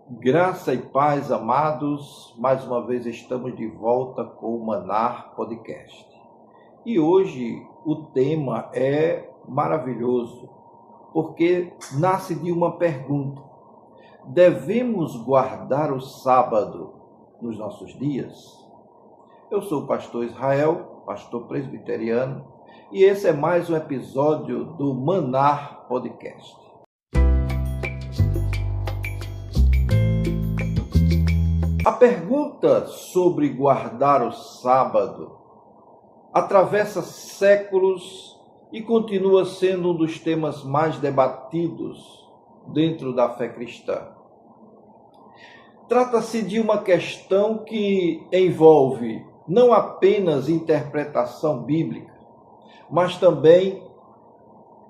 Graça e paz, amados. Mais uma vez estamos de volta com o Manar Podcast. E hoje o tema é maravilhoso, porque nasce de uma pergunta: devemos guardar o sábado nos nossos dias? Eu sou o pastor Israel, pastor presbiteriano, e esse é mais um episódio do Manar Podcast. A pergunta sobre guardar o sábado atravessa séculos e continua sendo um dos temas mais debatidos dentro da fé cristã. Trata-se de uma questão que envolve não apenas interpretação bíblica, mas também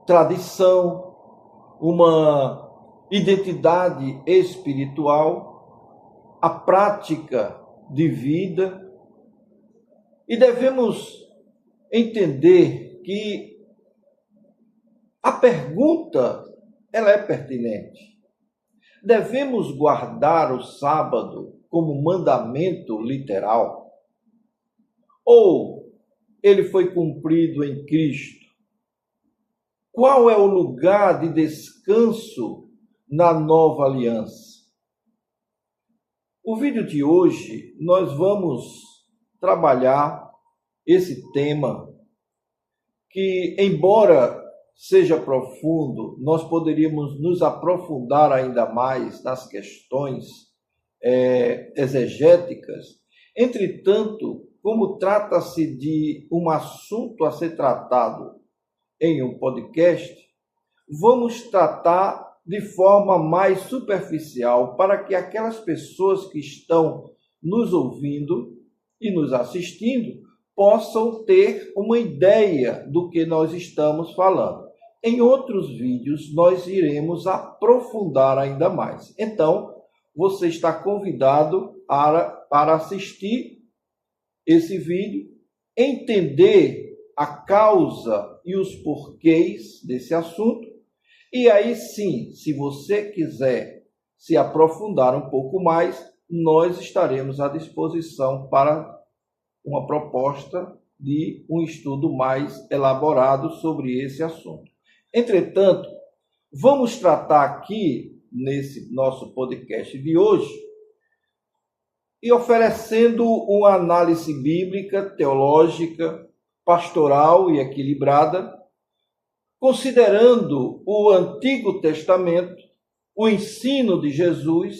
tradição, uma identidade espiritual, a prática de vida, e devemos entender que a pergunta ela é pertinente. Devemos guardar o sábado como mandamento literal? Ou ele foi cumprido em Cristo? Qual é o lugar de descanso na nova aliança? O vídeo de hoje, nós vamos trabalhar esse tema que, embora seja profundo, nós poderíamos nos aprofundar ainda mais nas questões exegéticas. Entretanto, como trata-se de um assunto a ser tratado em um podcast, vamos tratar de forma mais superficial, para que aquelas pessoas que estão nos ouvindo e nos assistindo possam ter uma ideia do que nós estamos falando. Em outros vídeos, nós iremos aprofundar ainda mais. Então, você está convidado para assistir esse vídeo, entender a causa e os porquês desse assunto. E aí sim, se você quiser se aprofundar um pouco mais, nós estaremos à disposição para uma proposta de um estudo mais elaborado sobre esse assunto. Entretanto, vamos tratar aqui, nesse nosso podcast de hoje, e oferecendo uma análise bíblica, teológica, pastoral e equilibrada, considerando o Antigo Testamento, o ensino de Jesus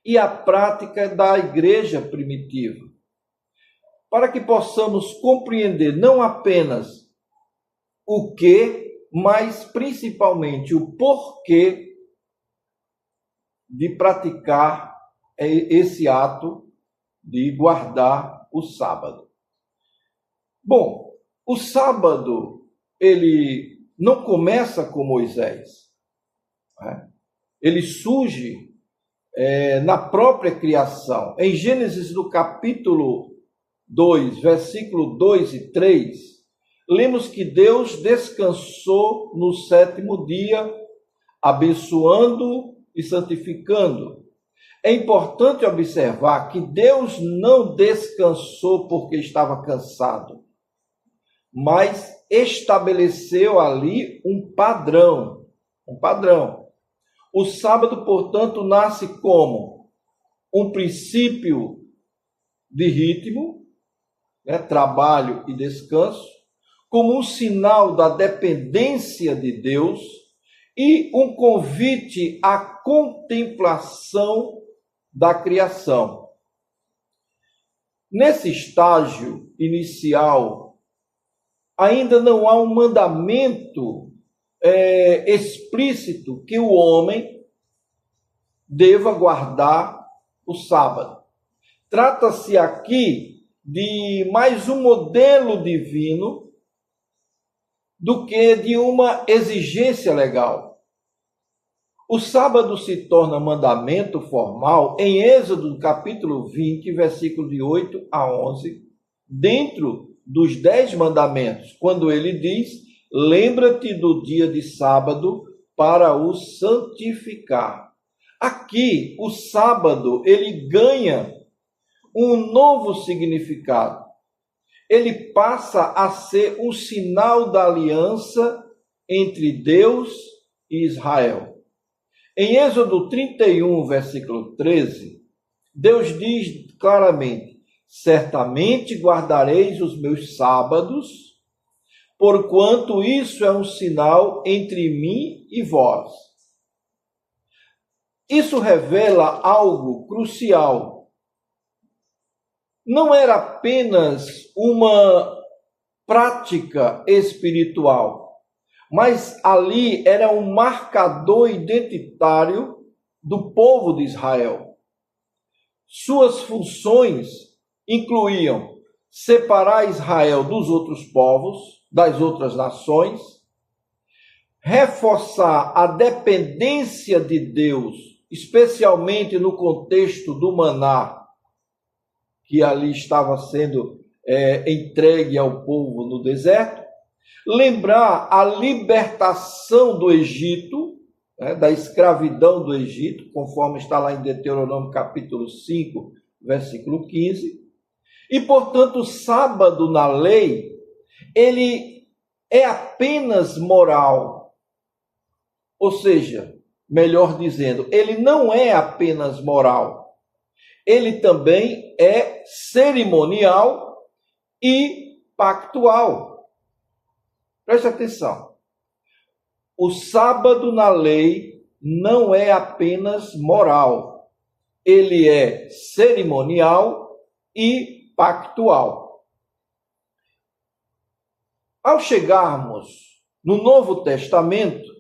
e a prática da igreja primitiva, para que possamos compreender não apenas o que, mas principalmente o porquê de praticar esse ato de guardar o sábado. Bom, o sábado, ele não começa com Moisés. Ele surge na própria criação. Em Gênesis, no capítulo 2, versículo 2 e 3, lemos que Deus descansou no sétimo dia, abençoando e santificando. É importante observar que Deus não descansou porque estava cansado, mas estabeleceu ali um padrão. O sábado, portanto, nasce como um princípio de ritmo, trabalho e descanso, como um sinal da dependência de Deus e um convite à contemplação da criação. Nesse estágio inicial, ainda não há um mandamento explícito que o homem deva guardar o sábado. Trata-se aqui de mais um modelo divino do que de uma exigência legal. O sábado se torna mandamento formal em Êxodo, capítulo 20, versículo de 8 a 11, dentro dos 10 mandamentos, quando ele diz: lembra-te do dia de sábado para o santificar. Aqui, o sábado, ele ganha um novo significado. Ele passa a ser um sinal da aliança entre Deus e Israel. Em Êxodo 31, versículo 13, Deus diz claramente: certamente guardareis os meus sábados, porquanto isso é um sinal entre mim e vós. Isso revela algo crucial. Não era apenas uma prática espiritual, mas ali era um marcador identitário do povo de Israel. Suas funções incluíam separar Israel dos outros povos, das outras nações, reforçar a dependência de Deus, especialmente no contexto do maná, que ali estava sendo entregue ao povo no deserto, lembrar a libertação do Egito, da escravidão do Egito, conforme está lá em Deuteronômio capítulo 5, versículo 15, e, portanto, o sábado na lei, ele é apenas moral, ou seja, melhor dizendo, ele não é apenas moral, ele também é cerimonial e pactual. Preste atenção. O sábado na lei não é apenas moral, ele é cerimonial e pactual. Ao chegarmos no Novo Testamento,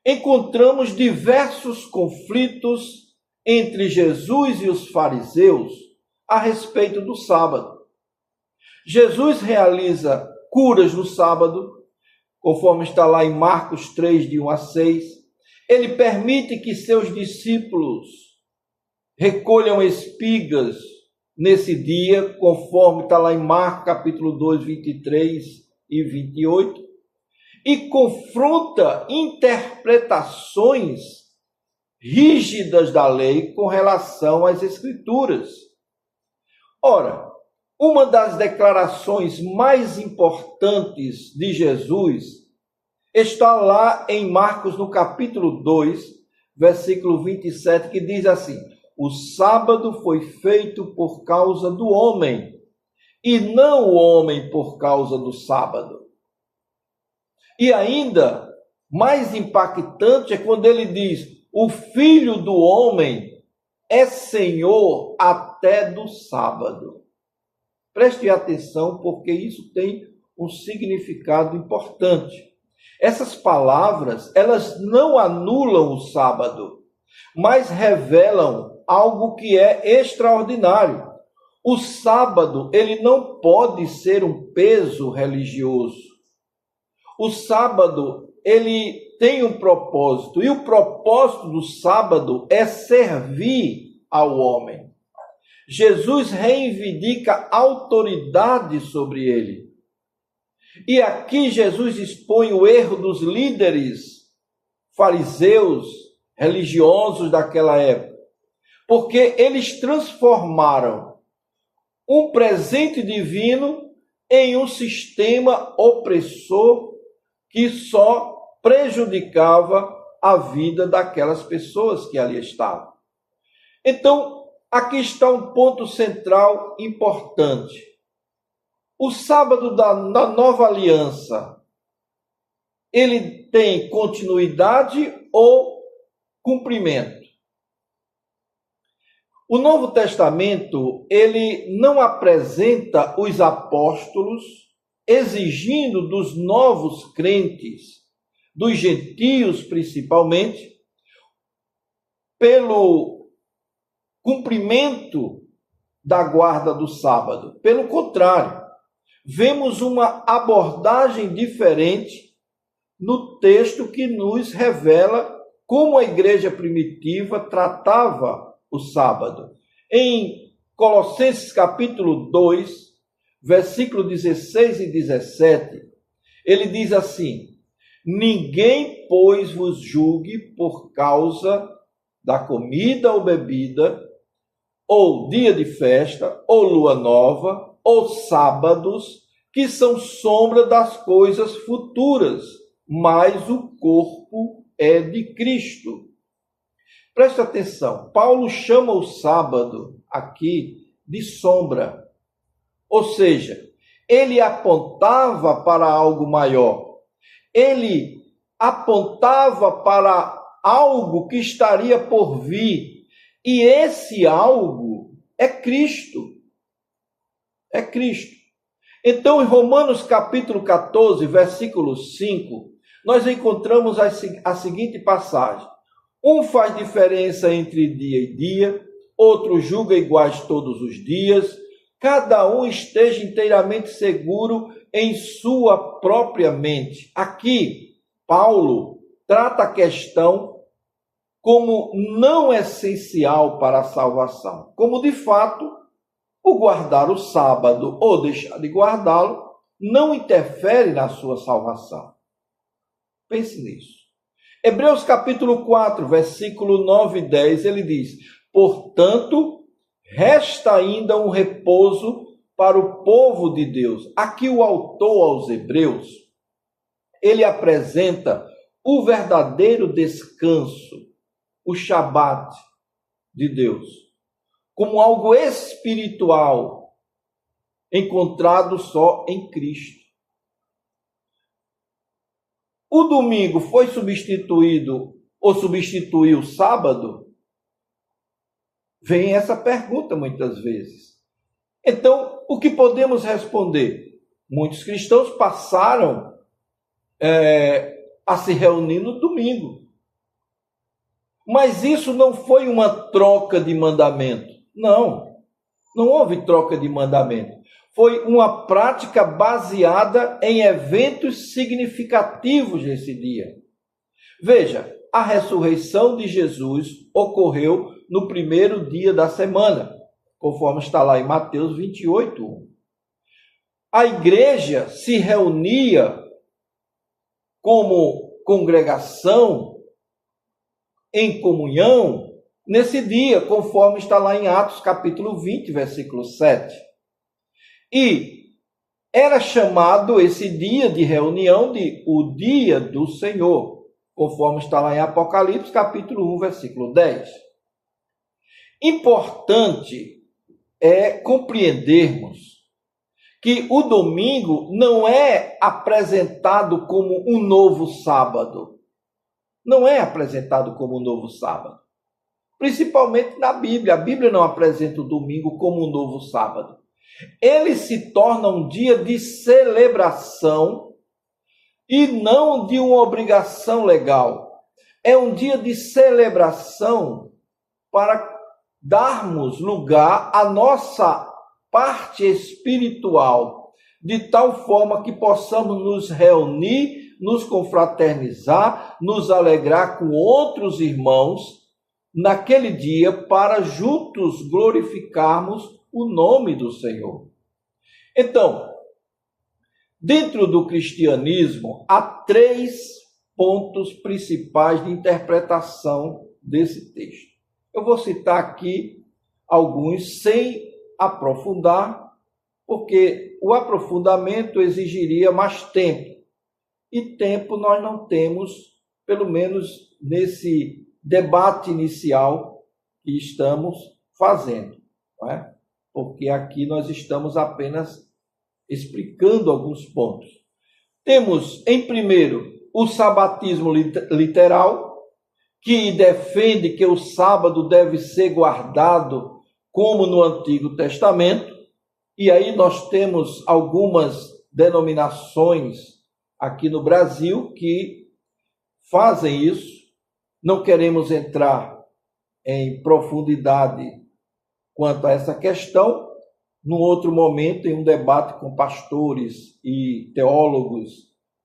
encontramos diversos conflitos entre Jesus e os fariseus a respeito do sábado. Jesus realiza curas no sábado, conforme está lá em Marcos 3, de 1 a 6. Ele permite que seus discípulos recolham espigas nesse dia, conforme está lá em Marcos capítulo 2, 23 e 28. E confronta interpretações rígidas da lei com relação às Escrituras. Ora, uma das declarações mais importantes de Jesus está lá em Marcos, no capítulo 2, versículo 27, que diz assim: o sábado foi feito por causa do homem, e não o homem por causa do sábado. E ainda mais impactante é quando ele diz: o Filho do Homem é Senhor até do sábado. Preste atenção, porque isso tem um significado importante. Essas palavras, elas não anulam o sábado, mas revelam algo que é extraordinário. O sábado, ele não pode ser um peso religioso. O sábado, ele tem um propósito, e o propósito do sábado é servir ao homem. Jesus reivindica autoridade sobre ele. E aqui Jesus expõe o erro dos líderes fariseus, religiosos daquela época, porque eles transformaram um presente divino em um sistema opressor que só prejudicava a vida daquelas pessoas que ali estavam. Então, aqui está um ponto central importante. O sábado da nova aliança, ele tem continuidade ou cumprimento? O Novo Testamento, ele não apresenta os apóstolos exigindo dos novos crentes, dos gentios principalmente, pelo cumprimento da guarda do sábado. Pelo contrário, vemos uma abordagem diferente no texto que nos revela como a igreja primitiva tratava o sábado. Em Colossenses capítulo 2, versículo 16 e 17, ele diz assim: ninguém, pois, vos julgue por causa da comida ou bebida, ou dia de festa, ou lua nova, ou sábados, que são sombra das coisas futuras, mas o corpo é de Cristo. Preste atenção, Paulo chama o sábado aqui de sombra, ou seja, ele apontava para algo maior, ele apontava para algo que estaria por vir, e esse algo é Cristo. É Cristo. Então, em Romanos capítulo 14, versículo 5, nós encontramos a seguinte passagem. Um faz diferença entre dia e dia, outro julga iguais todos os dias, cada um esteja inteiramente seguro em sua própria mente. Aqui, Paulo trata a questão como não essencial para a salvação, como de fato o guardar o sábado ou deixar de guardá-lo não interfere na sua salvação. Pense nisso. Hebreus capítulo 4, versículo 9 e 10, ele diz: portanto, resta ainda um repouso para o povo de Deus. Aqui o autor aos Hebreus, ele apresenta o verdadeiro descanso, o Shabat de Deus, como algo espiritual, encontrado só em Cristo. O domingo foi substituído ou substituiu o sábado? Vem essa pergunta muitas vezes. Então, o que podemos responder? Muitos cristãos passaram a se reunir no domingo. Mas isso não foi uma troca de mandamento. Não houve troca de mandamento. Foi uma prática baseada em eventos significativos nesse dia. Veja, a ressurreição de Jesus ocorreu no primeiro dia da semana, conforme está lá em Mateus 28:1. A igreja se reunia como congregação, em comunhão, nesse dia, conforme está lá em Atos capítulo 20, versículo 7. E era chamado esse dia de reunião de o dia do Senhor, conforme está lá em Apocalipse capítulo 1, versículo 10. Importante é compreendermos que o domingo não é apresentado como um novo sábado. Não é apresentado como um novo sábado. Principalmente na Bíblia. A Bíblia não apresenta o domingo como um novo sábado. Ele se torna um dia de celebração e não de uma obrigação legal. É um dia de celebração para darmos lugar à nossa parte espiritual, de tal forma que possamos nos reunir, nos confraternizar, nos alegrar com outros irmãos naquele dia para juntos glorificarmos o nome do Senhor. Então, dentro do cristianismo, há 3 pontos principais de interpretação desse texto. Eu vou citar aqui alguns sem aprofundar, porque o aprofundamento exigiria mais tempo. E tempo nós não temos, pelo menos nesse debate inicial que estamos fazendo, não é? Porque aqui nós estamos apenas explicando alguns pontos. Temos, em primeiro, o sabatismo literal, que defende que o sábado deve ser guardado como no Antigo Testamento, e aí nós temos algumas denominações aqui no Brasil que fazem isso. Não queremos entrar em profundidade quanto a essa questão. Num outro momento, em um debate com pastores e teólogos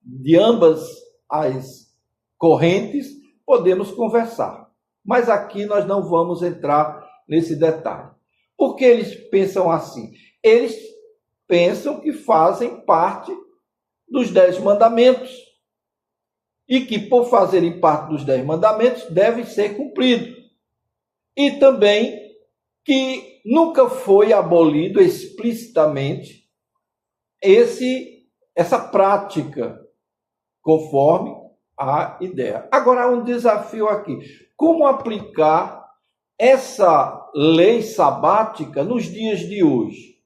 de ambas as correntes, podemos conversar. Mas aqui nós não vamos entrar nesse detalhe. Por que eles pensam assim? Eles pensam que fazem parte dos 10 mandamentos e que, por fazerem parte dos 10 mandamentos, devem ser cumpridos. e também que nunca foi abolido explicitamente essa prática, conforme a ideia. Agora, há um desafio aqui. Como aplicar essa lei sabática nos dias de hoje?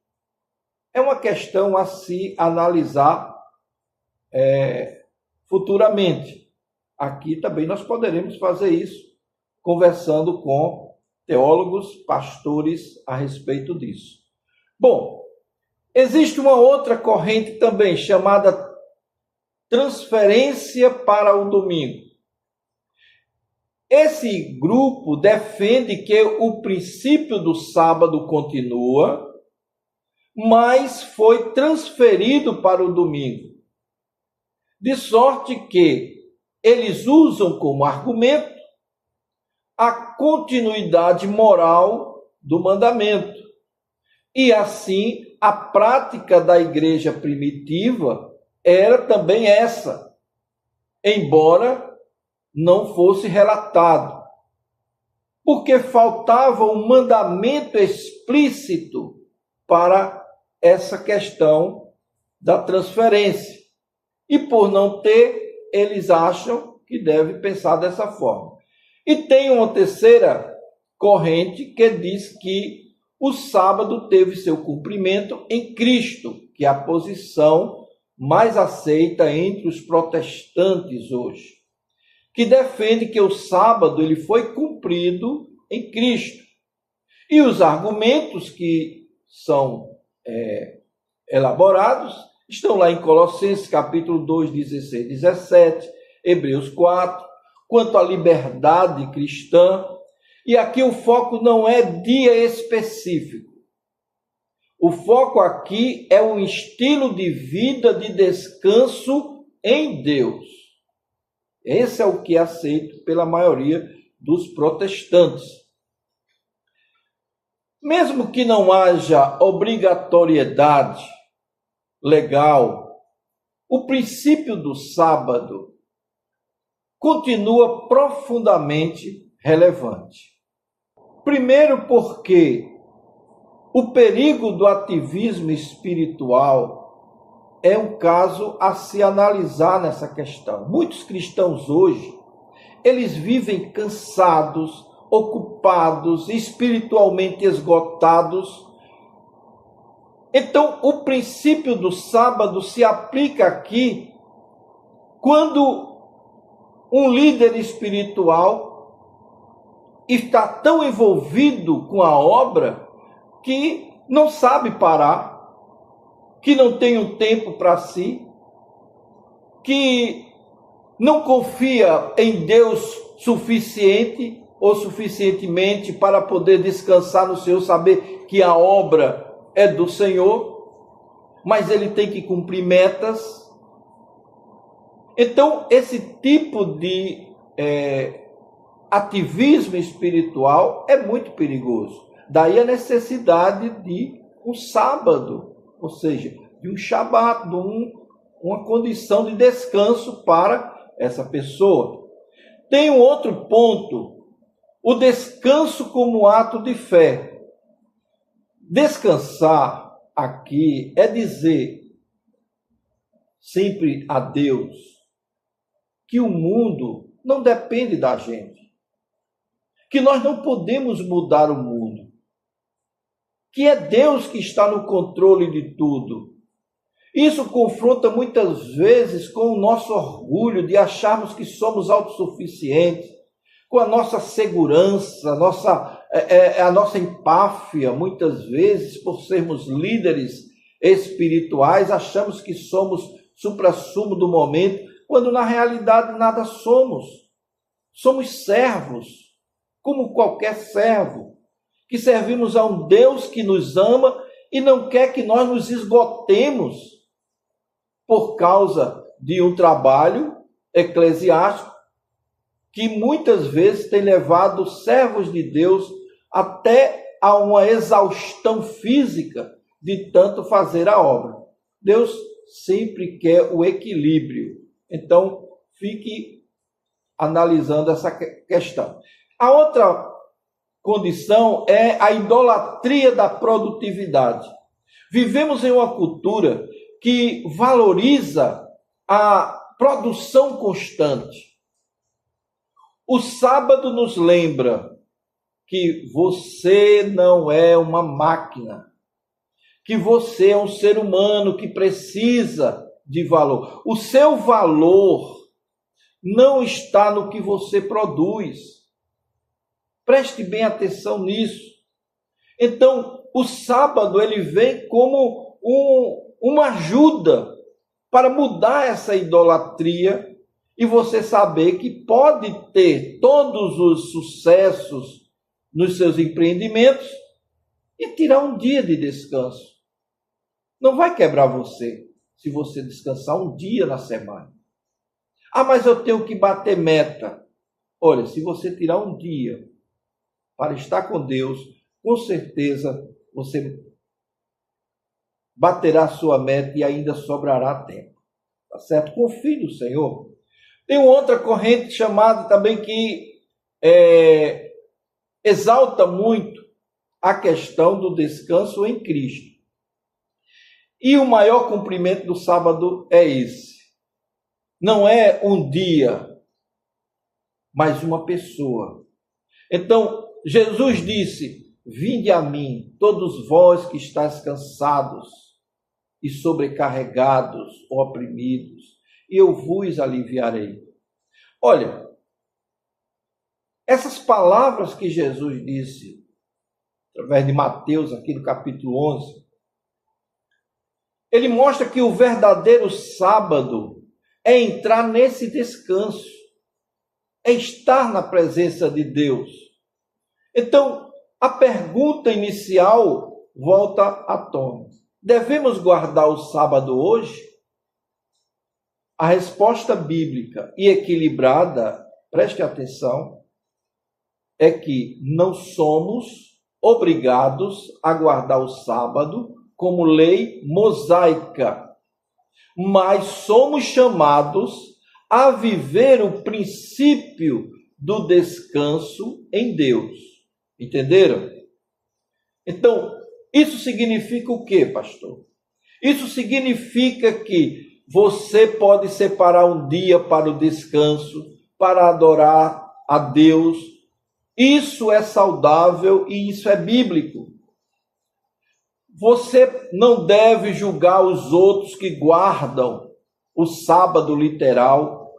É uma questão a se analisar futuramente. Aqui também nós poderemos fazer isso, conversando com teólogos, pastores a respeito disso. Bom, existe uma outra corrente também, chamada transferência para o domingo. Esse grupo defende que o princípio do sábado continua, mas foi transferido para o domingo. De sorte que eles usam como argumento a continuidade moral do mandamento. E assim, a prática da igreja primitiva era também essa, embora não fosse relatado, porque faltava um mandamento explícito para essa questão da transferência. E por não ter, eles acham que deve pensar dessa forma. E tem uma terceira corrente que diz que o sábado teve seu cumprimento em Cristo, que é a posição mais aceita entre os protestantes hoje, que defende que o sábado ele foi cumprido em Cristo. E os argumentos que são elaborados estão lá em Colossenses capítulo 2, 16, 17, Hebreus 4, quanto à liberdade cristã. E aqui o foco não é dia específico. O foco aqui é um estilo de vida de descanso em Deus. Esse é o que é aceito pela maioria dos protestantes. Mesmo que não haja obrigatoriedade legal, o princípio do sábado continua profundamente relevante. Primeiro, porque o perigo do ativismo espiritual é um caso a se analisar nessa questão. Muitos cristãos hoje, eles vivem cansados, ocupados, espiritualmente esgotados. Então, o princípio do sábado se aplica aqui quando um líder espiritual está tão envolvido com a obra que não sabe parar, que não tem um tempo para si, que não confia em Deus suficiente ou suficientemente para poder descansar no Senhor, saber que a obra é do Senhor, mas ele tem que cumprir metas. Então, esse tipo de ativismo espiritual é muito perigoso. Daí a necessidade de um sábado, ou seja, de um shabat, de uma condição de descanso para essa pessoa. Tem um outro ponto, o descanso como ato de fé. Descansar aqui é dizer sempre a Deus que o mundo não depende da gente, que nós não podemos mudar o mundo, que é Deus que está no controle de tudo. Isso confronta muitas vezes com o nosso orgulho de acharmos que somos autossuficientes, com a nossa segurança, a nossa empáfia, muitas vezes, por sermos líderes espirituais, achamos que somos suprassumo do momento, quando na realidade nada somos. Somos servos, como qualquer servo, que servimos a um Deus que nos ama e não quer que nós nos esgotemos por causa de um trabalho eclesiástico que muitas vezes tem levado servos de Deus até a uma exaustão física de tanto fazer a obra. Deus sempre quer o equilíbrio. Então, fique analisando essa questão. A outra condição é a idolatria da produtividade. Vivemos em uma cultura que valoriza a produção constante. O sábado nos lembra que você não é uma máquina, que você é um ser humano que precisa de valor. O seu valor não está no que você produz. Preste bem atenção nisso. Então, o sábado ele vem como uma ajuda para mudar essa idolatria e você saber que pode ter todos os sucessos nos seus empreendimentos e tirar um dia de descanso. Não vai quebrar você se você descansar um dia na semana. Ah, mas eu tenho que bater meta. Olha, se você tirar um dia para estar com Deus, com certeza você baterá a sua meta e ainda sobrará tempo. Tá certo? Confie no Senhor. Tem outra corrente chamada também que exalta muito a questão do descanso em Cristo. E o maior cumprimento do sábado é esse. Não é um dia, mas uma pessoa. Então, Jesus disse: vinde a mim, todos vós que estáis cansados e sobrecarregados ou oprimidos, e eu vos aliviarei. Olha, essas palavras que Jesus disse, através de Mateus, aqui no capítulo 11, ele mostra que o verdadeiro sábado é entrar nesse descanso, é estar na presença de Deus. Então, a pergunta inicial volta à tona. Devemos guardar o sábado hoje? A resposta bíblica e equilibrada, preste atenção, é que não somos obrigados a guardar o sábado como lei mosaica, mas somos chamados a viver o princípio do descanso em Deus. Entenderam? Então, isso significa o quê, pastor? Isso significa que você pode separar um dia para o descanso, para adorar a Deus. Isso é saudável e isso é bíblico. Você não deve julgar os outros que guardam o sábado literal,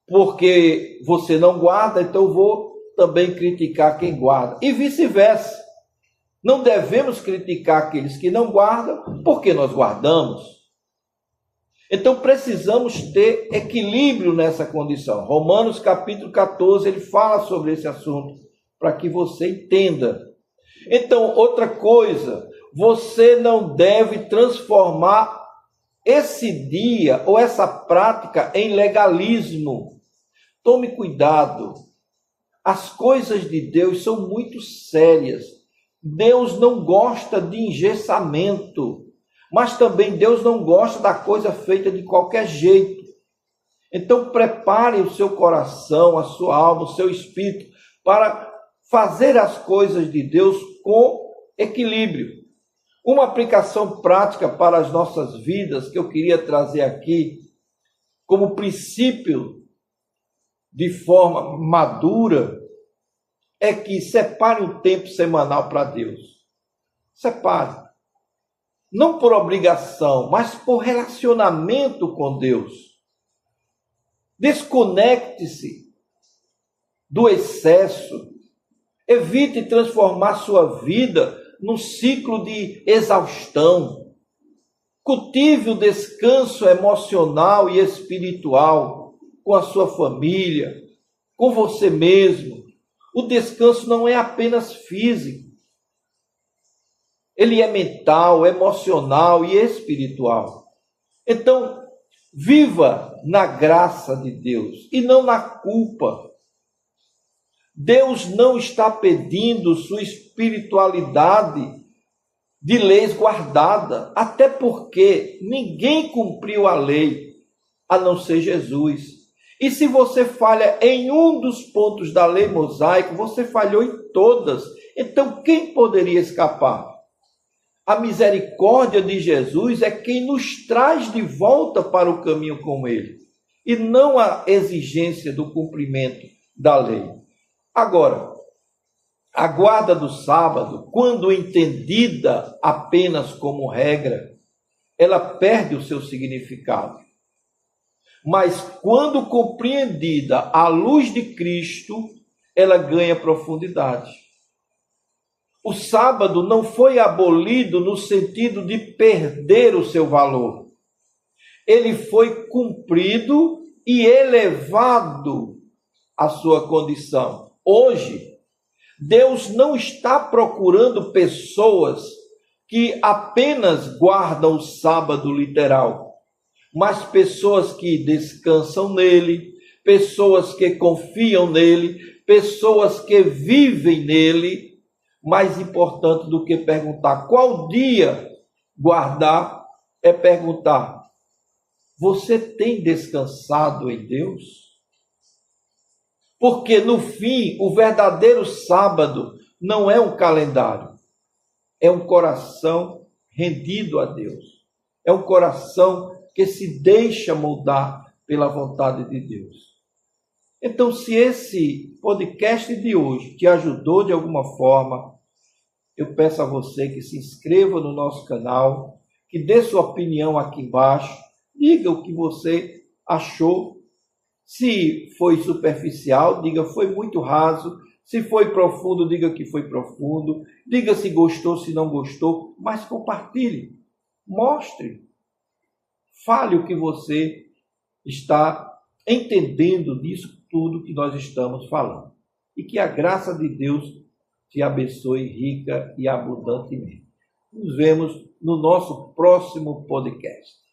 porque você não guarda, então eu vou também criticar quem guarda. E vice-versa. Não devemos criticar aqueles que não guardam, porque nós guardamos. Então precisamos ter equilíbrio nessa condição. Romanos capítulo 14, ele fala sobre esse assunto, para que você entenda. Então, outra coisa, você não deve transformar esse dia ou essa prática em legalismo. Tome cuidado. As coisas de Deus são muito sérias. Deus não gosta de engessamento, mas também Deus não gosta da coisa feita de qualquer jeito. Então prepare o seu coração, a sua alma, o seu espírito para fazer as coisas de Deus com equilíbrio. Uma aplicação prática para as nossas vidas que eu queria trazer aqui como princípio de forma madura é que separe um tempo semanal para Deus. Separe. Não por obrigação, mas por relacionamento com Deus. Desconecte-se do excesso. Evite transformar sua vida num ciclo de exaustão. Cultive o descanso emocional e espiritual com a sua família, com você mesmo. O descanso não é apenas físico. Ele é mental, emocional e espiritual. Então, viva na graça de Deus e não na culpa. Deus não está pedindo sua espiritualidade de leis guardada, até porque ninguém cumpriu a lei a não ser Jesus. E se você falha em um dos pontos da lei mosaica, você falhou em todas. Então, quem poderia escapar? A misericórdia de Jesus é quem nos traz de volta para o caminho com Ele, e não a exigência do cumprimento da lei. Agora, a guarda do sábado, quando entendida apenas como regra, ela perde o seu significado. Mas quando compreendida à luz de Cristo, ela ganha profundidade. O sábado não foi abolido no sentido de perder o seu valor. Ele foi cumprido e elevado à sua condição. Hoje, Deus não está procurando pessoas que apenas guardam o sábado literal, mas pessoas que descansam nele, pessoas que confiam nele, pessoas que vivem nele. Mais importante do que perguntar qual dia guardar, é perguntar: você tem descansado em Deus? Porque no fim, o verdadeiro sábado não é um calendário, é um coração rendido a Deus, é um coração que se deixa moldar pela vontade de Deus. Então, se esse podcast de hoje te ajudou de alguma forma, eu peço a você que se inscreva no nosso canal, que dê sua opinião aqui embaixo, diga o que você achou. Se foi superficial, diga foi muito raso. Se foi profundo, diga que foi profundo. Diga se gostou, se não gostou, mas compartilhe, mostre, fale o que você está entendendo disso tudo que nós estamos falando. E que a graça de Deus te abençoe rica e abundantemente. Nos vemos no nosso próximo podcast.